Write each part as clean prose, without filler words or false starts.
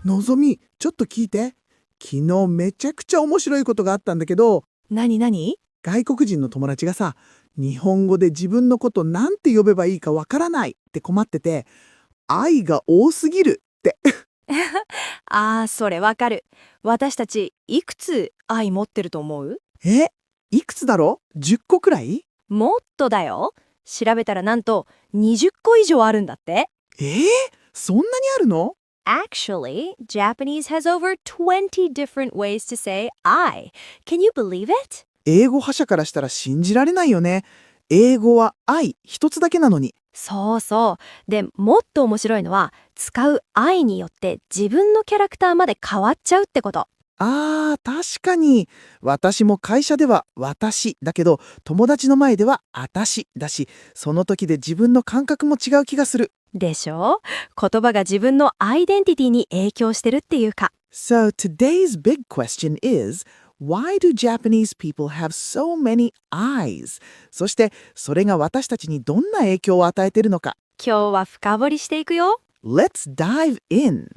のぞみ、ちょっと聞いて。昨日めちゃくちゃ面白いことがあったんだけど、何何？外国人の友達がさ、日本語で自分のことなんて呼べばいいかわからないって困ってて、愛が多すぎるって。ああ、それわかる。私たち、いくつ愛持ってると思う？え、いくつだろ？ 10 個くらい？もっとだよ。調べたらなんと20個以上あるんだって。そんなにあるの？ Actually, Japanese has over 20 different ways to say I. Can you believe it? 英語覇者からしたら信じられないよね。英語は愛一つだけなのに。そうそう。で、もっと面白いのは、使う愛によって自分のキャラクターまで変わっちゃうってこと。確かに。私も会社では私だけど、友達の前では私だし、その時で自分の感覚も違う気がする。でしょ？言葉が自分のアイデンティティに影響してるっていうか。So today's big question is, why do Japanese people have so many eyes? そして、それが私たちにどんな影響を与えているのか。今日は深掘りしていくよ。Let's dive in!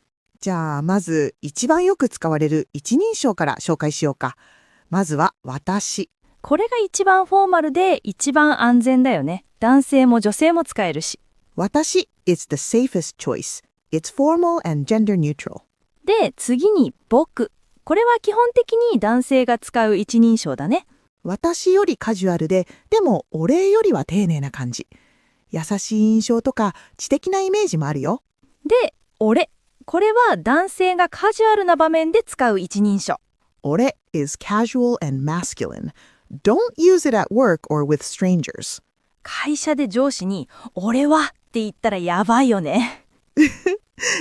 じゃあ、まず一番よく使われる一人称から紹介しようか。まずは私。これが一番フォーマルで一番安全だよね。男性も女性も使えるし。私 is the safest choice. It's formal and gender neutral. で、次に僕。これは基本的に男性が使う一人称だね。私よりカジュアルで、でもお礼よりは丁寧な感じ。優しい印象とか知的なイメージもあるよ。で、俺。これは男性がカジュアルな場面で使う一人称。俺 is casual and masculine. Don't use it at work or with strangers. 会社で上司に俺はって言ったらやばいよね。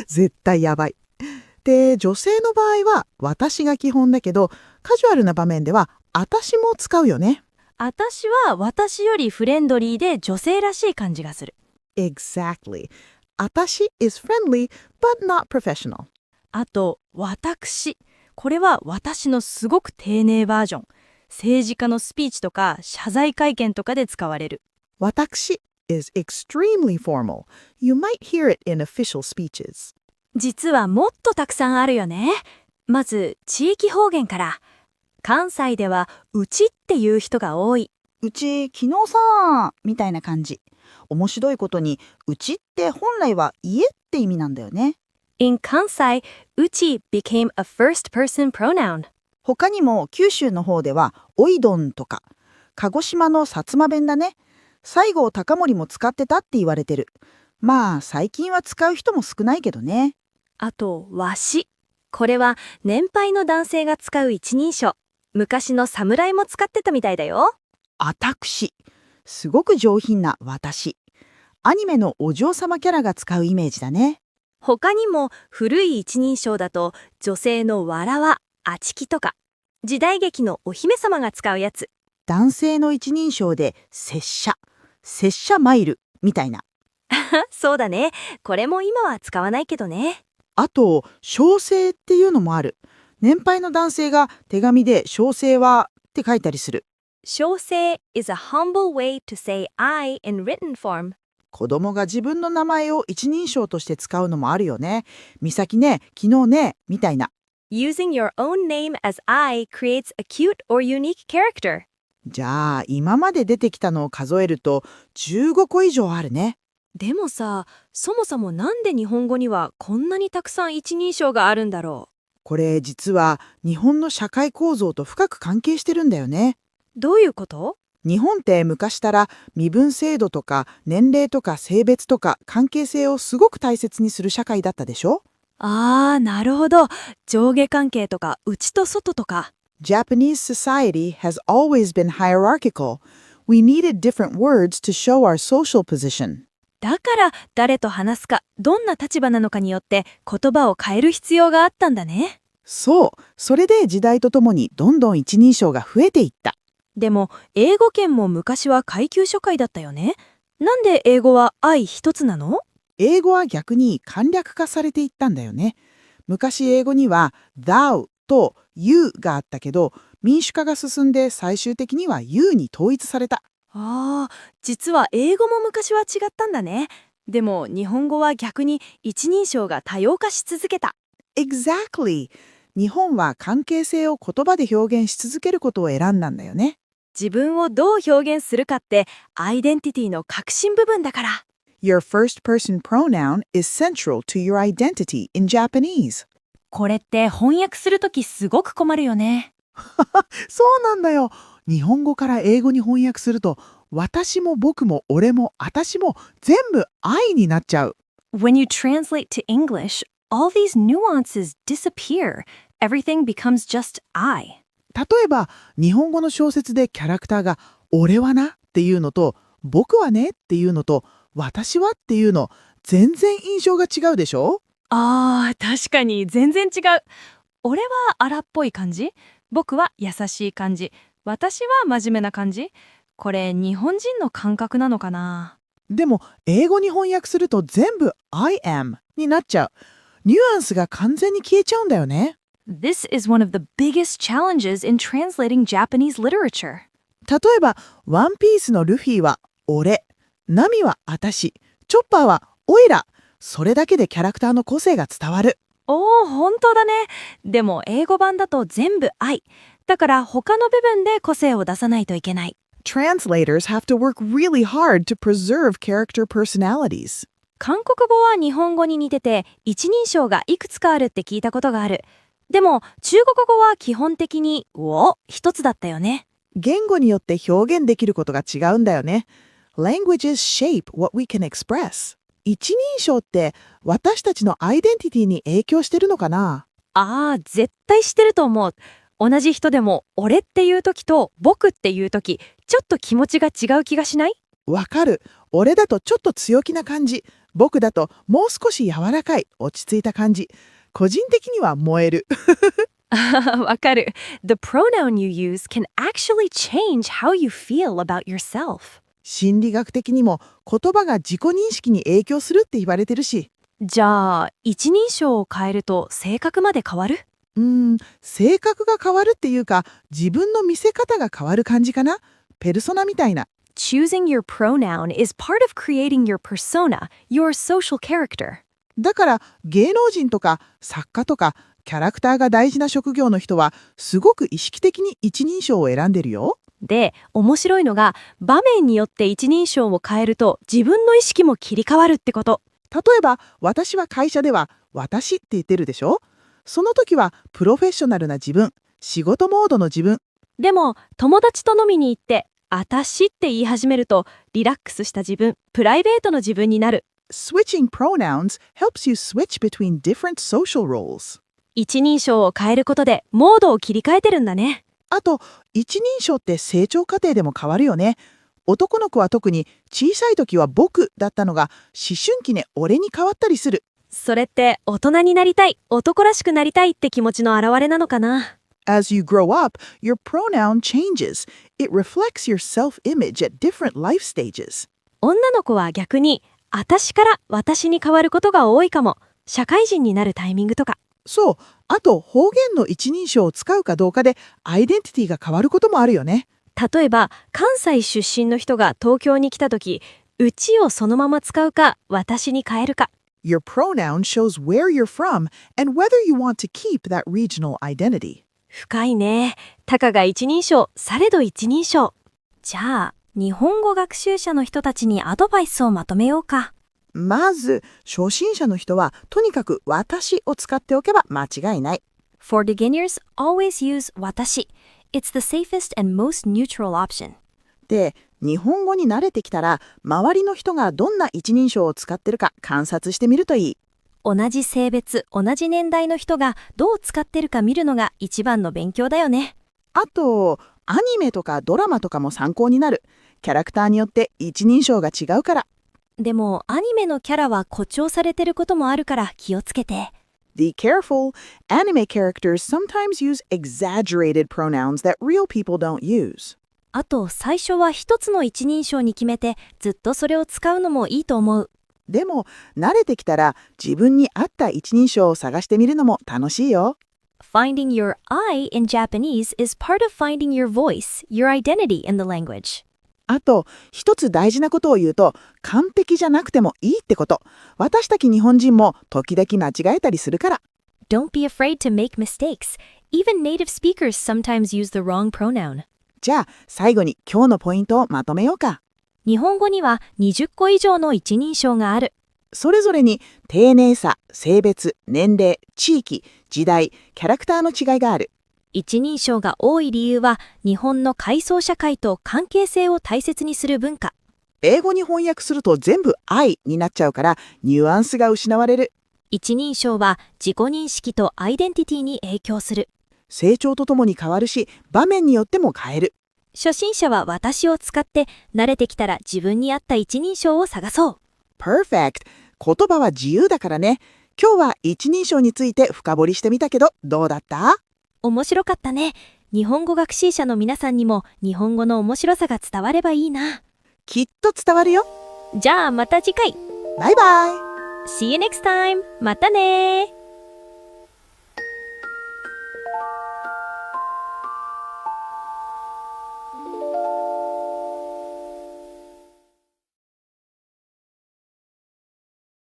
絶対やばい。で、女性の場合は私が基本だけど、カジュアルな場面では私も使うよね。私は私よりフレンドリーで女性らしい感じがする。Exactly. 私 is friendly but not professional. あと、私。これは私のすごく丁寧バージョン。政治家のスピーチとか謝罪会見とかで使われる。私 is extremely formal. You might hear it in official speeches. 実はもっとたくさんあるよね。まず、地域方言から。関西では、うちっていう人が多い。うち昨日さみたいな感じ。面白いことにうちって本来は家って意味なんだよね。 In 関西、うち became a first person pronoun。他にも九州の方ではおいどんとか、鹿児島の薩摩弁だね。西郷隆盛も使ってたって言われてる。まあ最近は使う人も少ないけどね。あと、わし。これは年配の男性が使う一人称。昔の侍も使ってたみたいだよ。あたくし。すごく上品な私。アニメのお嬢様キャラが使うイメージだね。他にも古い一人称だと女性のわらわ、あちきとか、時代劇のお姫様が使うやつ。男性の一人称で拙者、拙者マイルみたいな。そうだね。これも今は使わないけどね。あと、小生っていうのもある。年配の男性が手紙で小生はって書いたりする。小生 is a humble way to say I in written form。子供が自分の名前を一人称として使うのもあるよね。美咲ね、昨日ね、みたいな。Using your own name as I creates a cute or unique character。じゃあ、今まで出てきたのを数えると15個以上あるね。でもさ、そもそもなんで日本語にはこんなにたくさん一人称があるんだろこれ実は日本の社会構造と深く関係してるんだよね。う？どういうこと？日本って昔から身分制度とか年齢とか性別とか関係性をすごく大切にする社会だったでしょ？なるほど。上下関係とか内と外とか。Japanese society has always been hierarchical. We needed different words to show our social position. だから誰と話すか、どんな立場なのかによって言葉を変える必要があったんだね。そう、それで時代とともにどんどん一人称が増えていった。でも、英語圏も昔は階級社会だったよね。なんで英語は愛一つなの？英語は逆に簡略化されていったんだよね。昔英語には thou と you があったけど、民主化が進んで最終的には you に統一された。実は英語も昔は違ったんだね。でも日本語は逆に一人称が多様化し続けた。Exactly. 日本は関係性を言葉で表現し続けることを選んだんだよね。自分をどう表現するかってアイデンティティの核心部分だから。Your first person pronoun is central to your identity in Japanese. これって翻訳するときすごく困るよね。そうなんだよ。日本語から英語に翻訳すると、私も僕も俺も私も全部愛になっちゃう。When you translate to English, all these nuances disappear. Everything becomes just I. 例えば、日本語の小説でキャラクターが俺はなっていうのと、僕はねっていうのと、私はっていうの、全然印象が違うでしょ？ああ、確かに全然違う。俺は荒っぽい感じ、僕は優しい感じ、私は真面目な感じ。これ日本人の感覚なのかな？でも、英語に翻訳すると全部 I am になっちゃう。ニュアンスが完全に消えちゃうんだよね。This is one of the biggest challenges in translating Japanese literature. 例えば、ワンピースのルフィは俺、ナミは私、チョッパーはオイラ。それだけでキャラクターの個性が伝わる。おー、本当だね。でも英語版だと全部愛。だから他の部分で個性を出さないといけない。Translators have to work really hard to preserve character personalities. 韓国語は日本語に似てて一人称がいくつかあるって聞いたことがある。でも中国語は基本的に一つだったよね。言語によって表現できることが違うんだよね。Languages shape what we can express. 一人称って私たちのアイデンティティに影響してるのかな？ああ、絶対してると思う。同じ人でも俺っていう時と僕っていう時、ちょっと気持ちが違う気がしない？わかる。俺だとちょっと強気な感じ。僕だともう少し柔らかい、落ち着いた感じ。個人的には燃える。わかる。The pronoun you use can actually change how you feel about yourself. 心理学的にも言葉が自己認識に影響するって言われてるし。じゃあ、一人称を変えると性格まで変わる？性格が変わるっていうか、自分の見せ方が変わる感じかな。ペルソナみたいな。Choosing your pronoun is part of creating your persona, your social character. だから芸能人とか作家とかキャラクターが大事な職業の人はすごく意識的に一人称を選んでるよ。で、面白いのが場面によって一人称を変えると自分の意識も切り替わるってこと。例えば私は会社では私って言ってるでしょ。その時はプロフェッショナルな自分、仕事モードの自分。でも友達と飲みに行ってあたしって言い始めるとリラックスした自分、プライベートの自分になる。Switching pronouns helps you switch between different social roles. 一人称を変えることでモードを切り替えてるんだね。あと、一人称って成長過程でも変わるよね。男の子は特に小さい時は僕だったのが思春期で俺に変わったりする。それって大人になりたい、男らしくなりたいって気持ちの表れなのかな。As you grow up, your pronoun changes. It reflects your self-image at different life stages. 女の子は逆に私から私に変わることが多いかも。社会人になるタイミングとか。そう。あと、方言の一人称を使うかどうかでアイデンティティが変わることもあるよね。例えば、関西出身の人が東京に来た時、うちをそのまま使うか、私に変えるか。Your pronoun shows where you're from and whether you want to keep that regional identity. 深いね。たかが一人称、されど一人称。じゃあ、日本語学習者の人たちにアドバイスをまとめようか。まず、初心者の人はとにかく私を使っておけば間違いない。For beginners, always use 私。It's the safest and most neutral option. で、日本語に慣れてきたら、周りの人がどんな一人称を使ってるか観察してみるといい。同じ性別、同じ年代の人がどう使ってるか見るのが一番の勉強だよね。あと、アニメとかドラマとかも参考になる。キャラクターによって一人称が違うから。でも、アニメのキャラは誇張されてることもあるから気をつけて。Be careful. Anime characters sometimes use exaggerated pronouns that real people don't use. あと、最初は一つの一人称に決めて、ずっとそれを使うのもいいと思う。でも、慣れてきたら自分に合った一人称を探してみるのも楽しいよ。Finding your I in Japanese is part of finding your voice, your identity in the language. あと、一つ大事なことを言うと、完璧じゃなくてもいいってこと。私たち日本人も時々間違えたりするから。don't be afraid to make mistakes. Even native speakers sometimes use the wrong pronoun. じゃあ最後に今日のポイントをまとめようか。日本語には20個以上の一人称がある。それぞれに丁寧さ、性別、年齢、地域、時代、キャラクターの違いがある。一人称が多い理由は日本の階層社会と関係性を大切にする文化。英語に翻訳すると全部 I になっちゃうからニュアンスが失われる。一人称は自己認識とアイデンティティに影響する。成長とともに変わるし、場面によっても変える。初心者は私を使って慣れてきたら自分に合った一人称を探そう。Perfect! 言葉は自由だからね。今日は一人称について深掘りしてみたけど、どうだった？面白かったね。日本語学習者の皆さんにも日本語の面白さが伝わればいいな。きっと伝わるよ。じゃあまた次回。バイバイ。 See you next time. またね。